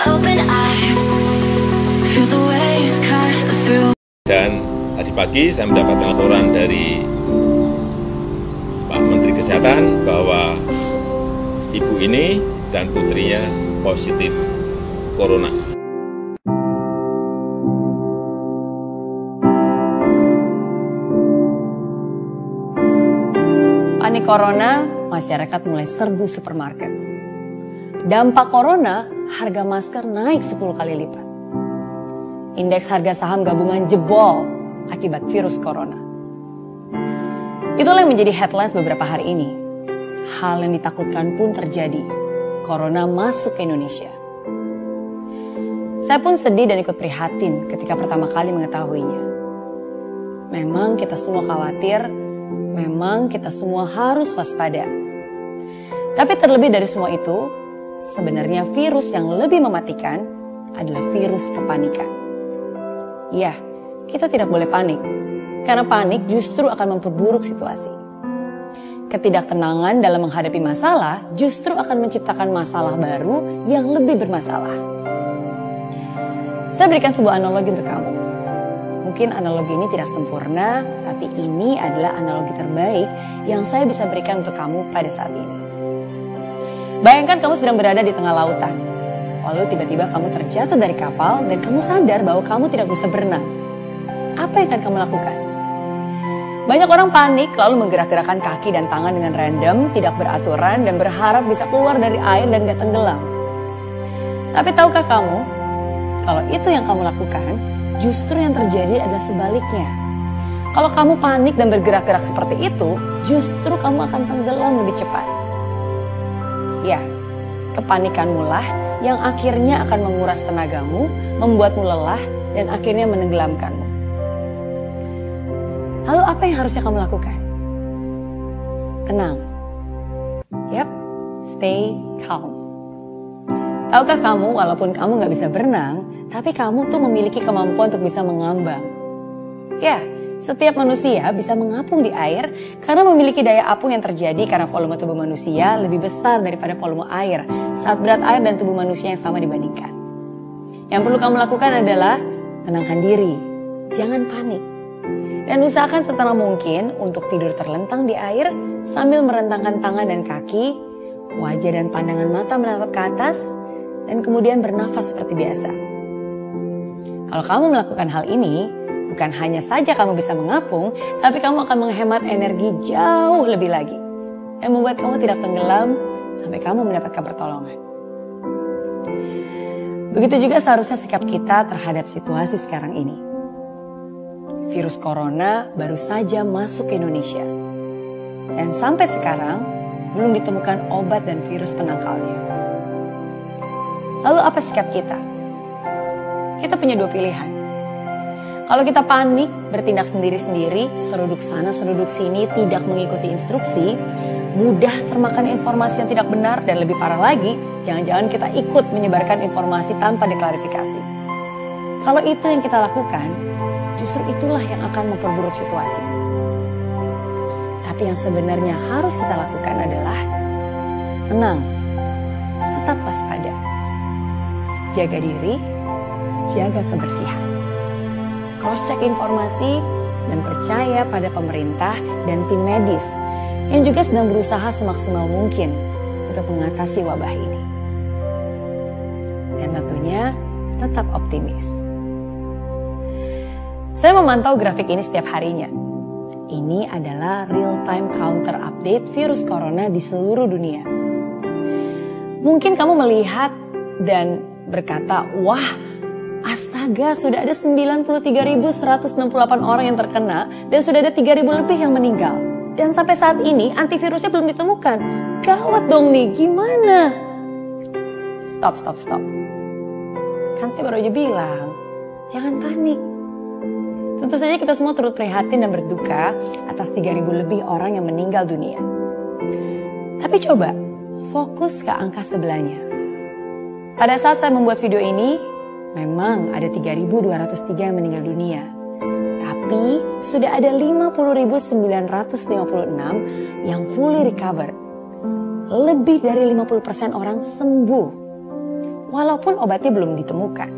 open eye, feel the waves cut through. Dan tadi pagi saya mendapatkan laporan dari Pak Menteri Kesehatan bahwa ibu ini dan putrinya positif corona. Panik corona, masyarakat mulai serbu supermarket. Dampak corona, harga masker naik 10 kali lipat. Indeks harga saham gabungan jebol akibat virus corona. Itulah yang menjadi headlines beberapa hari ini. Hal yang ditakutkan pun terjadi. Corona masuk ke Indonesia. Saya pun sedih dan ikut prihatin ketika pertama kali mengetahuinya. Memang kita semua khawatir, memang kita semua harus waspada. Tapi terlebih dari semua itu, sebenarnya virus yang lebih mematikan adalah virus kepanikan. Ya, kita tidak boleh panik, karena panik justru akan memperburuk situasi. Ketidaktenangan dalam menghadapi masalah justru akan menciptakan masalah baru yang lebih bermasalah. Saya berikan sebuah analogi untuk kamu. Mungkin analogi ini tidak sempurna, tapi ini adalah analogi terbaik yang saya bisa berikan untuk kamu pada saat ini. Bayangkan kamu sedang berada di tengah lautan. Lalu tiba-tiba kamu terjatuh dari kapal dan kamu sadar bahwa kamu tidak bisa berenang. Apa yang akan kamu lakukan? Banyak orang panik lalu menggerak-gerakkan kaki dan tangan dengan random, tidak beraturan dan berharap bisa keluar dari air dan gak tenggelam. Tapi tahukah kamu, kalau itu yang kamu lakukan, justru yang terjadi adalah sebaliknya. Kalau kamu panik dan bergerak-gerak seperti itu, justru kamu akan tenggelam lebih cepat. Ya, kepanikanmu lah yang akhirnya akan menguras tenagamu, membuatmu lelah, dan akhirnya menenggelamkanmu. Lalu apa yang harusnya kamu lakukan? Tenang. Yap, stay calm. Tahukah kamu, walaupun kamu gak bisa berenang, tapi kamu tuh memiliki kemampuan untuk bisa mengambang. Ya, setiap manusia bisa mengapung di air karena memiliki daya apung yang terjadi karena volume tubuh manusia lebih besar daripada volume air saat berat air dan tubuh manusia yang sama dibandingkan. Yang perlu kamu lakukan adalah tenangkan diri, jangan panik. Dan usahakan setenang mungkin untuk tidur terlentang di air sambil merentangkan tangan dan kaki, wajah dan pandangan mata menatap ke atas, dan kemudian bernafas seperti biasa. Kalau kamu melakukan hal ini, bukan hanya saja kamu bisa mengapung, tapi kamu akan menghemat energi jauh lebih lagi. Dan membuat kamu tidak tenggelam sampai kamu mendapatkan pertolongan. Begitu juga seharusnya sikap kita terhadap situasi sekarang ini. Virus corona baru saja masuk ke Indonesia. Dan sampai sekarang belum ditemukan obat dan virus penangkalnya. Lalu apa sikap kita? Kita punya dua pilihan. Kalau kita panik, bertindak sendiri-sendiri, seruduk sana, seruduk sini, tidak mengikuti instruksi, mudah termakan informasi yang tidak benar, dan lebih parah lagi, jangan-jangan kita ikut menyebarkan informasi tanpa diklarifikasi. Kalau itu yang kita lakukan, justru itulah yang akan memperburuk situasi. Tapi yang sebenarnya harus kita lakukan adalah tenang, tetap waspada, jaga diri, jaga kebersihan. Cross-check informasi dan percaya pada pemerintah dan tim medis yang juga sedang berusaha semaksimal mungkin untuk mengatasi wabah ini. Dan tentunya tetap optimis. Saya memantau grafik ini setiap harinya. Ini adalah real-time counter update virus corona di seluruh dunia. Mungkin kamu melihat dan berkata, wah, astaga, sudah ada 93.168 orang yang terkena dan sudah ada 3.000 lebih yang meninggal. Dan sampai saat ini antivirusnya belum ditemukan. Gawat dong nih, gimana? Stop. Kan saya baru aja bilang, jangan panik. Tentu saja kita semua turut prihatin dan berduka atas 3.000 lebih orang yang meninggal dunia. Tapi coba, fokus ke angka sebelahnya. Pada saat saya membuat video ini, memang ada 3.203 yang meninggal dunia. Tapi sudah ada 50.956 yang fully recovered. Lebih dari 50% orang sembuh. walaupun obatnya belum ditemukan.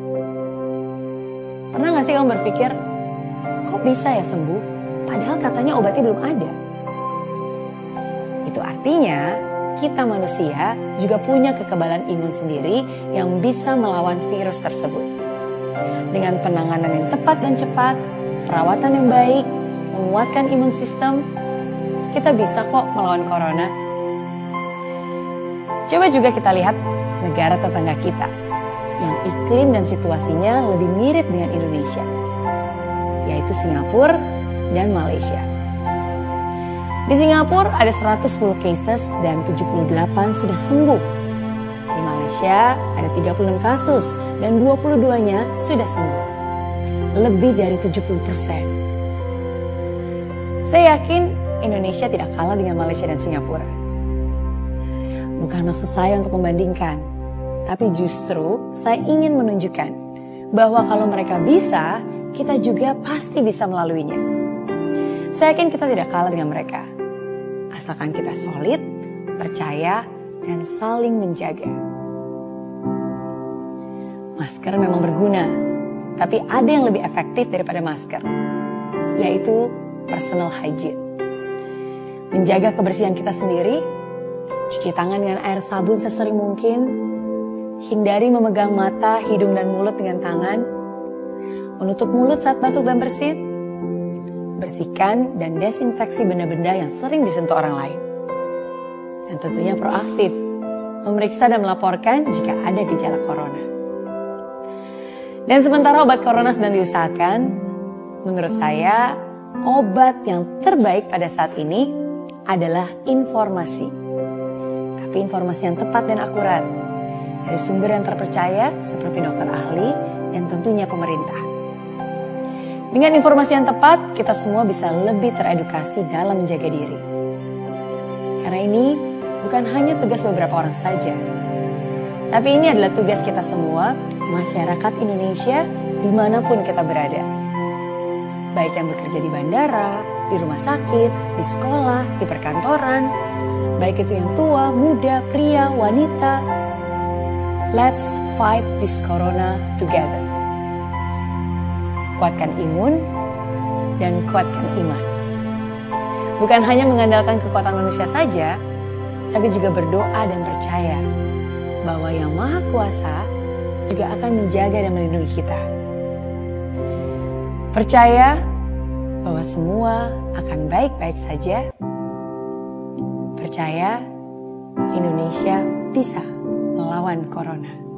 Pernah gak sih kamu berpikir, kok bisa ya sembuh, padahal katanya obatnya belum ada? Itu artinya kita manusia juga punya kekebalan imun sendiri yang bisa melawan virus tersebut. Dengan penanganan yang tepat dan cepat, perawatan yang baik, menguatkan imun sistem, kita bisa kok melawan corona. Coba juga kita lihat negara tetangga kita yang iklim dan situasinya lebih mirip dengan Indonesia, yaitu Singapura dan Malaysia. Di Singapura ada 110 cases dan 78 sudah sembuh. Di Malaysia ada 36 kasus dan 22-nya sudah sembuh. Lebih dari 70%. Saya yakin Indonesia tidak kalah dengan Malaysia dan Singapura. Bukan maksud saya untuk membandingkan, tapi justru saya ingin menunjukkan bahwa kalau mereka bisa, kita juga pasti bisa melaluinya. Saya yakin kita tidak kalah dengan mereka. Asalkan kita solid, percaya, dan saling menjaga. Masker memang berguna, tapi ada yang lebih efektif daripada masker, yaitu personal hygiene. Menjaga kebersihan kita sendiri, cuci tangan dengan air sabun sesering mungkin, hindari memegang mata, hidung, dan mulut dengan tangan, menutup mulut saat batuk dan bersin, bersihkan dan desinfeksi benda-benda yang sering disentuh orang lain. Dan tentunya proaktif, memeriksa dan melaporkan jika ada gejala corona. Dan sementara obat corona sedang diusahakan, menurut saya obat yang terbaik pada saat ini adalah informasi. Tapi informasi yang tepat dan akurat, dari sumber yang terpercaya seperti dokter ahli dan tentunya pemerintah. Dengan informasi yang tepat, kita semua bisa lebih teredukasi dalam menjaga diri. Karena ini bukan hanya tugas beberapa orang saja, tapi ini adalah tugas kita semua, masyarakat Indonesia, dimanapun kita berada. Baik yang bekerja di bandara, di rumah sakit, di sekolah, di perkantoran, baik itu yang tua, muda, pria, wanita. Let's fight this corona together. Kuatkan imun dan kuatkan iman. Bukan hanya mengandalkan kekuatan manusia saja, tapi juga berdoa dan percaya bahwa Yang Maha Kuasa juga akan menjaga dan melindungi kita. Percaya bahwa semua akan baik-baik saja. Percaya Indonesia bisa melawan corona.